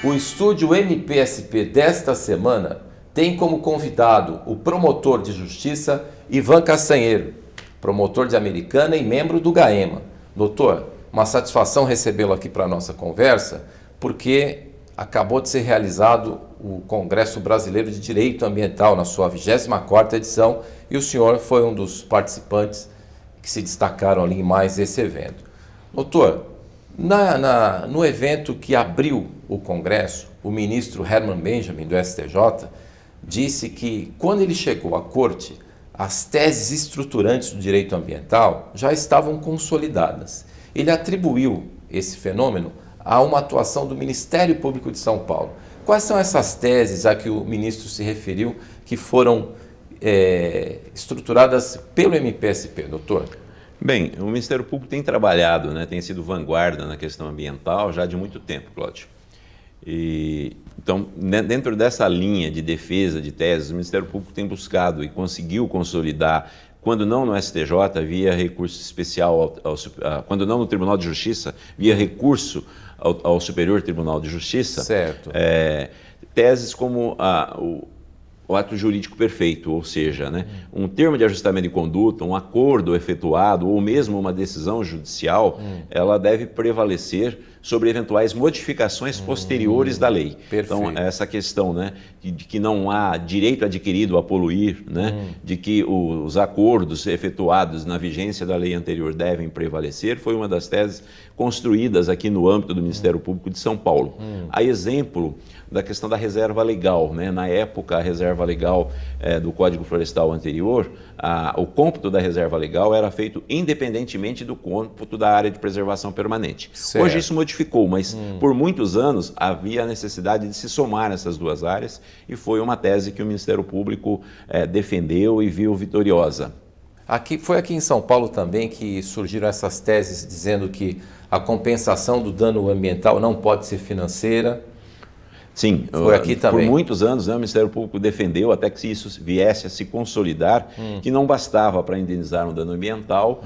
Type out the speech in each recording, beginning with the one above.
O estúdio MPSP desta semana tem como convidado o promotor de justiça Ivan Castanheiro, promotor de Americana e membro do GAEMA. Doutor, uma satisfação recebê-lo aqui para a nossa conversa, porque acabou de ser realizado o Congresso Brasileiro de Direito Ambiental na sua 24ª edição e o senhor foi um dos participantes que se destacaram ali em mais esse evento. Doutor, no evento que abriu o Congresso, o ministro Herman Benjamin, do STJ, disse que quando ele chegou à Corte, as teses estruturantes do direito ambiental já estavam consolidadas. Ele atribuiu esse fenômeno a uma atuação do Ministério Público de São Paulo. Quais são essas teses a que o ministro se referiu que foram estruturadas pelo MPSP, doutor? Bem, o Ministério Público tem trabalhado, tem sido vanguarda na questão ambiental já de muito tempo, Cláudio. Então, dentro dessa linha de defesa de teses, o Ministério Público tem buscado e conseguiu consolidar, quando não no STJ, via recurso especial, quando não no Tribunal de Justiça, via recurso ao Superior Tribunal de Justiça, certo. Teses como o ato jurídico perfeito, ou seja, um termo de ajustamento de conduta, um acordo efetuado ou mesmo uma decisão judicial, ela deve prevalecer sobre eventuais modificações posteriores da lei. Perfeito. Então, essa questão de que não há direito adquirido a poluir, de que os acordos efetuados na vigência da lei anterior devem prevalecer, foi uma das teses construídas aqui no âmbito do Ministério Público de São Paulo. A exemplo da questão da reserva legal. Na época, a reserva legal do Código Florestal anterior, o cômputo da reserva legal era feito independentemente do cômputo da área de preservação permanente. Certo. Hoje isso modificou, mas por muitos anos havia a necessidade de se somar essas duas áreas e foi uma tese que o Ministério Público defendeu e viu vitoriosa. Foi aqui em São Paulo também que surgiram essas teses dizendo que a compensação do dano ambiental não pode ser financeira. Sim, foi aqui também. Por muitos anos o Ministério Público defendeu, até que isso viesse a se consolidar, que não bastava para indenizar um dano ambiental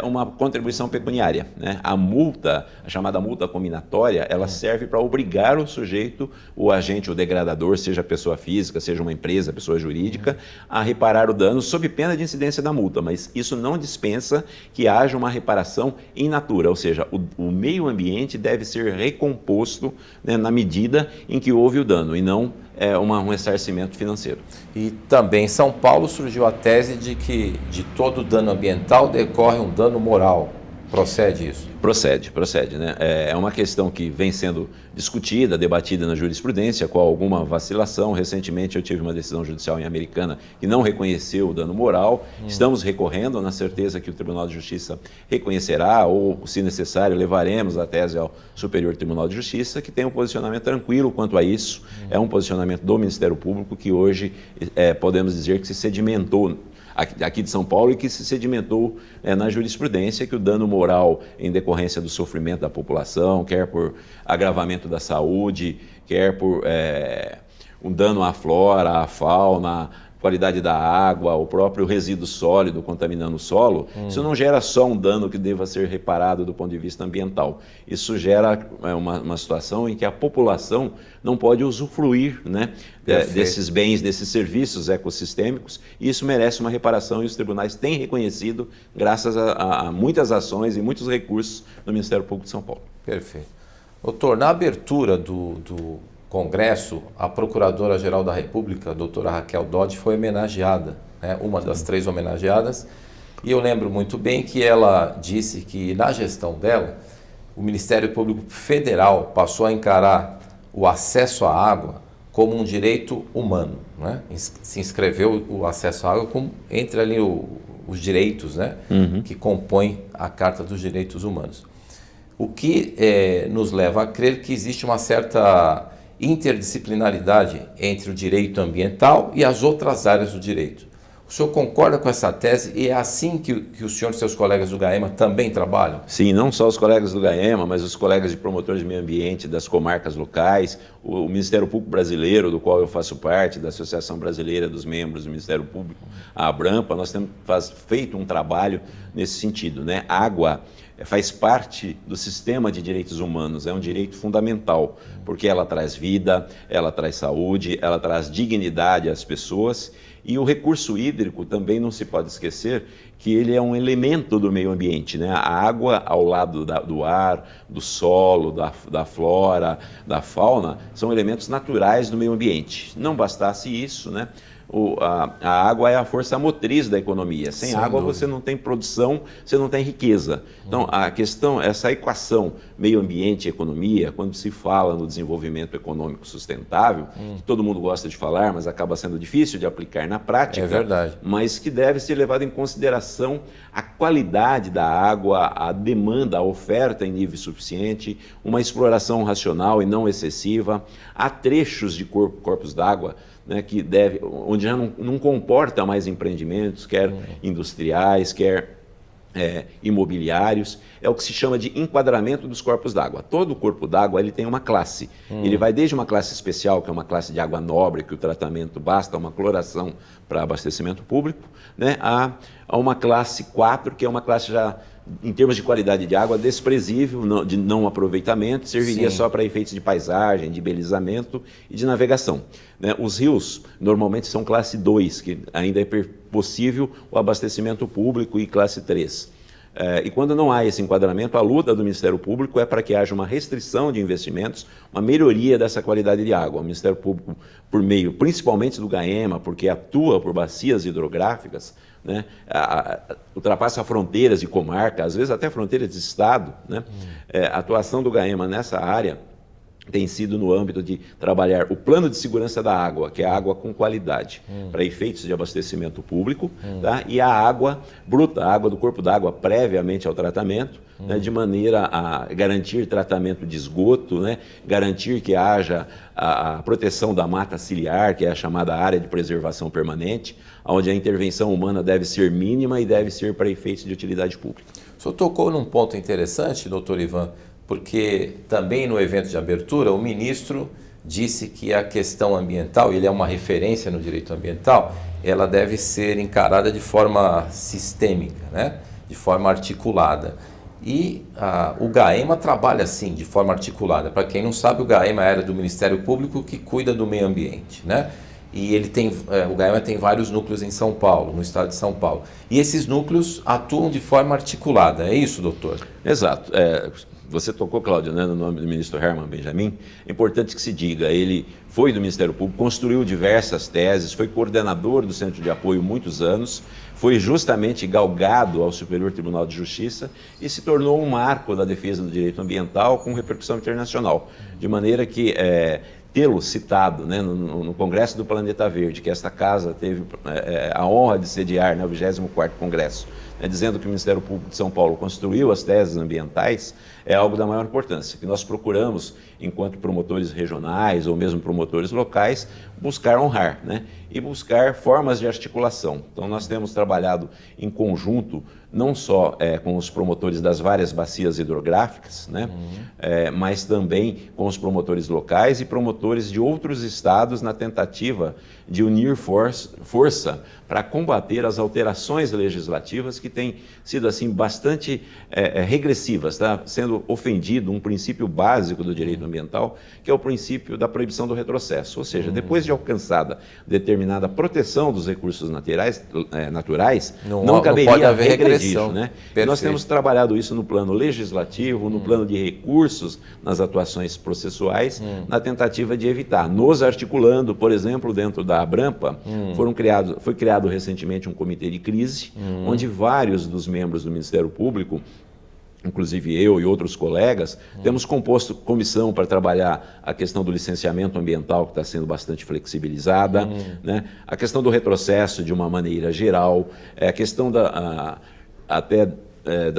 uma contribuição pecuniária. A multa, a chamada multa combinatória, ela serve para obrigar o sujeito, o agente, o degradador, seja pessoa física, seja uma empresa, pessoa jurídica, a reparar o dano sob pena de incidência da multa, mas isso não dispensa que haja uma reparação in natura, ou seja, o meio ambiente deve ser recomposto na medida em que houve o dano e não um ressarcimento financeiro. E também em São Paulo surgiu a tese de que de todo dano ambiental decorre um dano moral. Procede isso? Procede. É uma questão que vem sendo discutida, debatida na jurisprudência, com alguma vacilação. Recentemente eu tive uma decisão judicial em Americana que não reconheceu o dano moral. Estamos recorrendo na certeza que o Tribunal de Justiça reconhecerá ou, se necessário, levaremos a tese ao Superior Tribunal de Justiça, que tem um posicionamento tranquilo quanto a isso. É um posicionamento do Ministério Público que hoje podemos dizer que se sedimentou aqui de São Paulo e que se sedimentou na jurisprudência, que o dano moral em decorrência do sofrimento da população, quer por agravamento da saúde, quer por um dano à flora, à fauna, qualidade da água, o próprio resíduo sólido contaminando o solo, isso não gera só um dano que deva ser reparado do ponto de vista ambiental. Isso gera uma situação em que a população não pode usufruir desses bens, desses serviços ecossistêmicos, e isso merece uma reparação e os tribunais têm reconhecido graças a muitas ações e muitos recursos do Ministério Público de São Paulo. Perfeito. Doutor, na abertura do Congresso, a Procuradora-Geral da República, a doutora Raquel Dodge, foi homenageada, uma das 3 homenageadas, e eu lembro muito bem que ela disse que na gestão dela, o Ministério Público Federal passou a encarar o acesso à água como um direito humano, Se inscreveu o acesso à água como entre ali os direitos, que compõem a Carta dos Direitos Humanos. O que nos leva a crer que existe uma certa interdisciplinaridade entre o direito ambiental e as outras áreas do direito. O senhor concorda com essa tese e é assim que o senhor e seus colegas do GAEMA também trabalham? Sim, não só os colegas do GAEMA, mas os colegas de promotores de meio ambiente das comarcas locais, o Ministério Público Brasileiro, do qual eu faço parte, da Associação Brasileira dos Membros do Ministério Público, a Abrampa, nós temos feito um trabalho nesse sentido, né? A água faz parte do sistema de direitos humanos, é um direito fundamental, porque ela traz vida, ela traz saúde, ela traz dignidade às pessoas. E o recurso hídrico também não se pode esquecer que ele é um elemento do meio ambiente, né? A água ao lado do ar, do solo, da flora, da fauna, são elementos naturais do meio ambiente. Não bastasse isso, né? A água é a força motriz da economia. Sem água você não tem produção, você não tem riqueza. Então, a questão, essa equação meio ambiente e economia, quando se fala no desenvolvimento econômico sustentável, que todo mundo gosta de falar, mas acaba sendo difícil de aplicar na prática, é verdade, mas que deve ser levado em consideração a qualidade da água, a demanda, a oferta em nível suficiente, uma exploração racional e não excessiva. Há trechos de corpos d'água, né, que onde já não comporta mais empreendimentos, quer industriais, quer imobiliários. É o que se chama de enquadramento dos corpos d'água. Todo corpo d'água ele tem uma classe. Ele vai desde uma classe especial, que é uma classe de água nobre, que o tratamento basta uma cloração para abastecimento público, né, a uma classe 4, que é uma classe já, em termos de qualidade de água, desprezível, de não aproveitamento, serviria só para efeitos de paisagem, de belizamento e de navegação. Né? Os rios normalmente são classe 2, que ainda é possível o abastecimento público, e classe 3. E quando não há esse enquadramento, a luta do Ministério Público é para que haja uma restrição de investimentos, uma melhoria dessa qualidade de água. O Ministério Público, por meio principalmente do GAEMA, porque atua por bacias hidrográficas, né, ultrapassa fronteiras de comarca, às vezes até fronteiras de estado, né? A atuação do GAEMA nessa área tem sido no âmbito de trabalhar o plano de segurança da água, que é a água com qualidade, para efeitos de abastecimento público, tá? E a água bruta, a água do corpo d'água previamente ao tratamento, né, de maneira a garantir tratamento de esgoto, né, garantir que haja a proteção da mata ciliar, que é a chamada área de preservação permanente, onde a intervenção humana deve ser mínima e deve ser para efeitos de utilidade pública. O senhor tocou num ponto interessante, doutor Ivan, porque também no evento de abertura o ministro disse que a questão ambiental, ele é uma referência no direito ambiental, ela deve ser encarada de forma sistêmica, né? De forma articulada. E o GAEMA trabalha assim, de forma articulada. Para quem não sabe, o GAEMA era do Ministério Público que cuida do meio ambiente, né? E o GAEMA tem vários núcleos em São Paulo, no estado de São Paulo. E esses núcleos atuam de forma articulada, é isso, doutor? Exato. Você tocou, Cláudio, né, no nome do ministro Herman Benjamin. É importante que se diga, ele foi do Ministério Público, construiu diversas teses, foi coordenador do Centro de Apoio muitos anos, foi justamente galgado ao Superior Tribunal de Justiça e se tornou um marco da defesa do direito ambiental com repercussão internacional. De maneira que tê-lo citado, né, no Congresso do Planeta Verde, que esta casa teve a honra de sediar, né, o 24º Congresso, dizendo que o Ministério Público de São Paulo construiu as teses ambientais, é algo da maior importância, que nós procuramos, enquanto promotores regionais ou mesmo promotores locais, buscar honrar, né? E buscar formas de articulação. Então nós temos trabalhado em conjunto, não só com os promotores das várias bacias hidrográficas, né? Mas também com os promotores locais e promotores de outros estados na tentativa de unir força para combater as alterações legislativas que têm sido assim bastante regressivas, tá? Sendo ofendido um princípio básico do direito ambiental, que é o princípio da proibição do retrocesso, ou seja, depois de alcançada determinada proteção dos recursos naturais, não caberia regredir, né? Nós temos trabalhado isso no plano legislativo, no plano de recursos, nas atuações processuais, na tentativa de evitar, nos articulando, por exemplo, dentro da Abrampa, foi criado recentemente um comitê de crise, onde vários dos membros do Ministério Público, inclusive eu e outros colegas, temos composto comissão para trabalhar a questão do licenciamento ambiental, que está sendo bastante flexibilizada, né? A questão do retrocesso de uma maneira geral, a questão da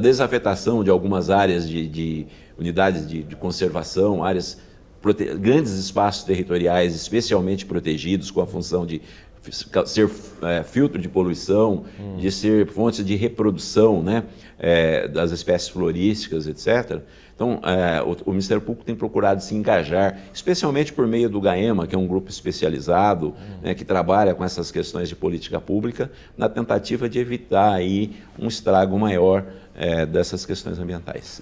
desafetação de algumas áreas de unidades de conservação, áreas grandes espaços territoriais especialmente protegidos com a função de ser filtro de poluição, de ser fonte de reprodução, né, das espécies florísticas, etc. Então, o Ministério Público tem procurado se engajar, especialmente por meio do GAEMA, que é um grupo especializado, né, que trabalha com essas questões de política pública, na tentativa de evitar aí um estrago maior dessas questões ambientais,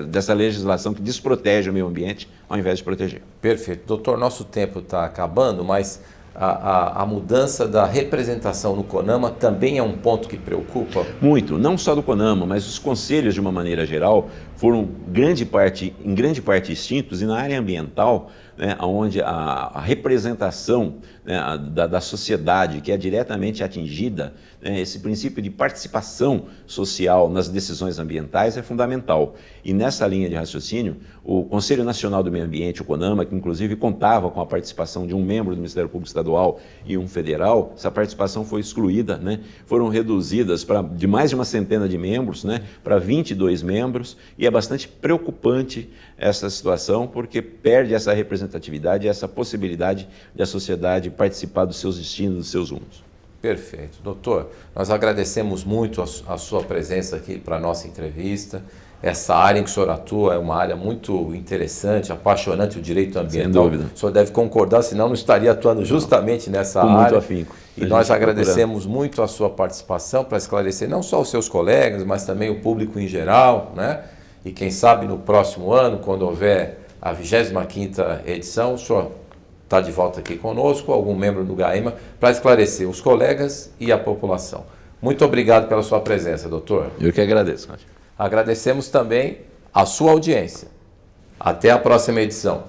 dessa legislação que desprotege o meio ambiente ao invés de proteger. Perfeito. Doutor, nosso tempo está acabando, mas a mudança da representação no CONAMA também é um ponto que preocupa? Muito, não só do CONAMA, mas os conselhos, de uma maneira geral, foram em grande parte extintos, e na área ambiental, né, onde a representação, né, da sociedade, que é diretamente atingida, né, esse princípio de participação social nas decisões ambientais é fundamental. E nessa linha de raciocínio, o Conselho Nacional do Meio Ambiente, o CONAMA, que inclusive contava com a participação de um membro do Ministério Público Estadual e um federal, essa participação foi excluída, né, foram reduzidas de mais de uma centena de membros, né, para 22 membros, e é bastante preocupante essa situação, porque perde essa representatividade, essa possibilidade de a sociedade participar dos seus destinos, dos seus rumos. Perfeito. Doutor, nós agradecemos muito a sua presença aqui para a nossa entrevista. Essa área em que o senhor atua é uma área muito interessante, apaixonante, o direito ambiental. Sem dúvida. O senhor deve concordar, senão não estaria atuando justamente nessa área. Muito afinco. E nós agradecemos muito a sua participação para esclarecer não só os seus colegas, mas também o público em geral, né? E quem sabe no próximo ano, quando houver a 25ª edição, o senhor está de volta aqui conosco, algum membro do GAEMA, para esclarecer os colegas e a população. Muito obrigado pela sua presença, doutor. Eu que agradeço, Roger. Agradecemos também a sua audiência. Até a próxima edição.